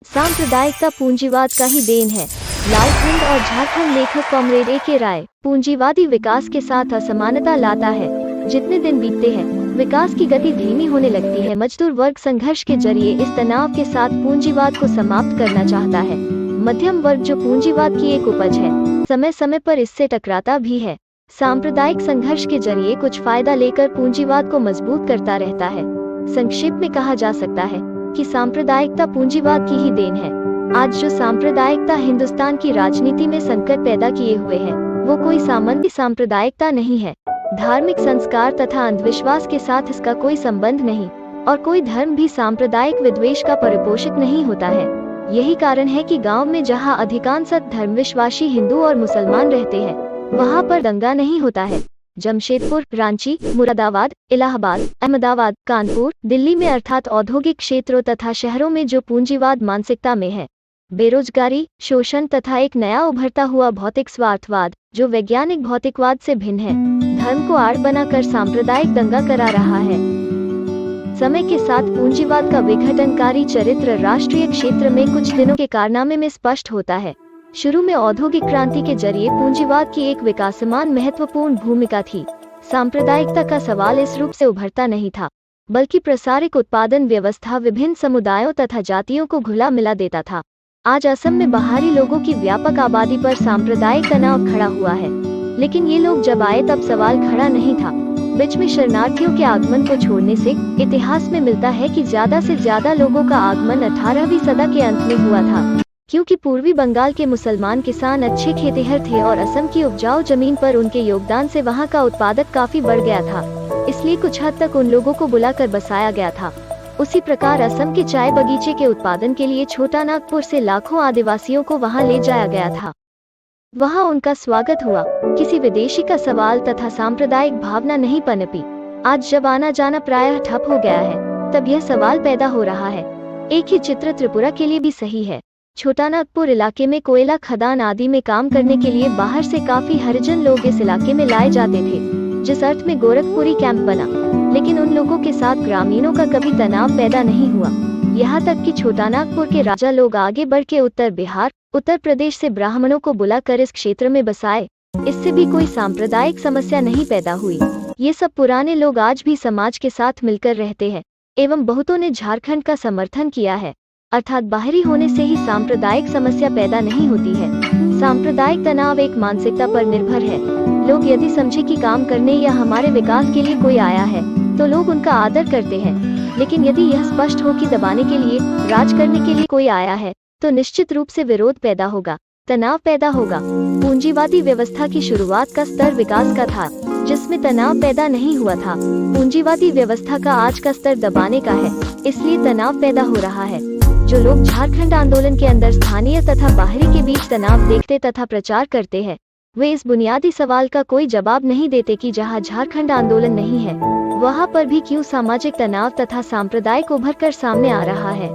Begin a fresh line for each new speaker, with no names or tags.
सांप्रदायिकता पूंजीवाद का ही देन है। लालखंड और झारखंड लेखक कॉमरेड A.K. राय। पूंजीवादी विकास के साथ असमानता लाता है। जितने दिन बीतते हैं विकास की गति धीमी होने लगती है। मजदूर वर्ग संघर्ष के जरिए इस तनाव के साथ पूंजीवाद को समाप्त करना चाहता है। मध्यम वर्ग जो पूंजीवाद की एक उपज है, समय समय पर इससे टकराता भी है। सांप्रदायिक संघर्ष के जरिए कुछ फायदा लेकर पूंजीवाद को मजबूत करता रहता है। संक्षेप में कहा जा सकता है कि सांप्रदायिकता पूंजीवाद की ही देन है। आज जो सांप्रदायिकता हिंदुस्तान की राजनीति में संकट पैदा किए हुए है, वो कोई सामान्य सांप्रदायिकता नहीं है। धार्मिक संस्कार तथा अंधविश्वास के साथ इसका कोई संबंध नहीं, और कोई धर्म भी सांप्रदायिक विद्वेष का परिपोषक नहीं होता है। यही कारण है कि गांव में जहां अधिकांश धर्मविश्वासी हिंदू और मुसलमान रहते हैं, वहां पर दंगा नहीं होता है। जमशेदपुर, रांची, मुरादाबाद, इलाहाबाद, अहमदाबाद, कानपुर, दिल्ली में अर्थात औद्योगिक क्षेत्रों तथा शहरों में जो पूंजीवाद मानसिकता में है, बेरोजगारी, शोषण तथा एक नया उभरता हुआ भौतिक स्वार्थवाद जो वैज्ञानिक भौतिकवाद से भिन्न है, धर्म को आड़ बनाकर सांप्रदायिक दंगा करा रहा है। समय के साथ पूंजीवाद का विघटनकारी चरित्र राष्ट्रीय क्षेत्र में कुछ दिनों के कारनामे में स्पष्ट होता है। शुरू में औद्योगिक क्रांति के जरिए पूंजीवाद की एक विकासमान महत्वपूर्ण भूमिका थी। सांप्रदायिकता का सवाल इस रूप से उभरता नहीं था, बल्कि प्रसारिक उत्पादन व्यवस्था विभिन्न समुदायों तथा जातियों को घुला मिला देता था। आज असम में बाहरी लोगों की व्यापक आबादी पर सांप्रदायिक तनाव खड़ा हुआ है, लेकिन ये लोग जब आए तब सवाल खड़ा नहीं था। बीच में शरणार्थियों के आगमन को छोड़ने से इतिहास में मिलता है कि ज्यादा से ज्यादा लोगों का आगमन 18वीं सदी के अंत में हुआ था, क्योंकि पूर्वी बंगाल के मुसलमान किसान अच्छे खेतिहर थे और असम की उपजाऊ जमीन पर उनके योगदान से वहां का उत्पादक काफी बढ़ गया था। इसलिए कुछ हद तक उन लोगों को बुलाकर बसाया गया था। उसी प्रकार असम के चाय बगीचे के उत्पादन के लिए छोटा नागपुर से लाखों आदिवासियों को वहां ले जाया गया था। वहां उनका स्वागत हुआ। किसी विदेशी का सवाल तथा सांप्रदायिक भावना नहीं पनपी। आज जब आना जाना प्रायः ठप हो गया है, तब यह सवाल पैदा हो रहा है। एक ही चित्र त्रिपुरा के लिए भी सही है। छोटा नागपुर इलाके में कोयला खदान आदि में काम करने के लिए बाहर से काफी हरिजन लोग इस इलाके में लाए जाते थे, जिस अर्थ में गोरखपुरी कैंप बना। लेकिन उन लोगों के साथ ग्रामीणों का कभी तनाव पैदा नहीं हुआ। यहाँ तक कि छोटा नागपुर के राजा लोग आगे बढ़ के उत्तर बिहार, उत्तर प्रदेश से ब्राह्मणों को बुलाकर इस क्षेत्र में बसाए। इससे भी कोई सांप्रदायिक समस्या नहीं पैदा हुई। ये सब पुराने लोग आज भी समाज के साथ मिलकर रहते हैं, एवं बहुतों ने झारखंड का समर्थन किया है। अर्थात बाहरी होने से ही सांप्रदायिक समस्या पैदा नहीं होती है। सांप्रदायिक तनाव एक मानसिकता पर निर्भर है। लोग यदि समझे कि काम करने या हमारे विकास के लिए कोई आया है, तो लोग उनका आदर करते हैं। लेकिन यदि यह स्पष्ट हो कि दबाने के लिए, राज करने के लिए कोई आया है, तो निश्चित रूप से विरोध पैदा होगा, तनाव पैदा होगा। पूंजीवादी व्यवस्था की शुरुआत का स्तर विकास का था, जिसमें तनाव पैदा नहीं हुआ था। पूंजीवादी व्यवस्था का आज का स्तर दबाने का है, इसलिए तनाव पैदा हो रहा है। जो लोग झारखंड आंदोलन के अंदर स्थानीय तथा बाहरी के बीच तनाव देखते तथा प्रचार करते हैं, वे इस बुनियादी सवाल का कोई जवाब नहीं देते कि जहां झारखंड आंदोलन नहीं है, वहां पर भी क्यों सामाजिक तनाव तथा सांप्रदायिक उभर कर सामने आ रहा है।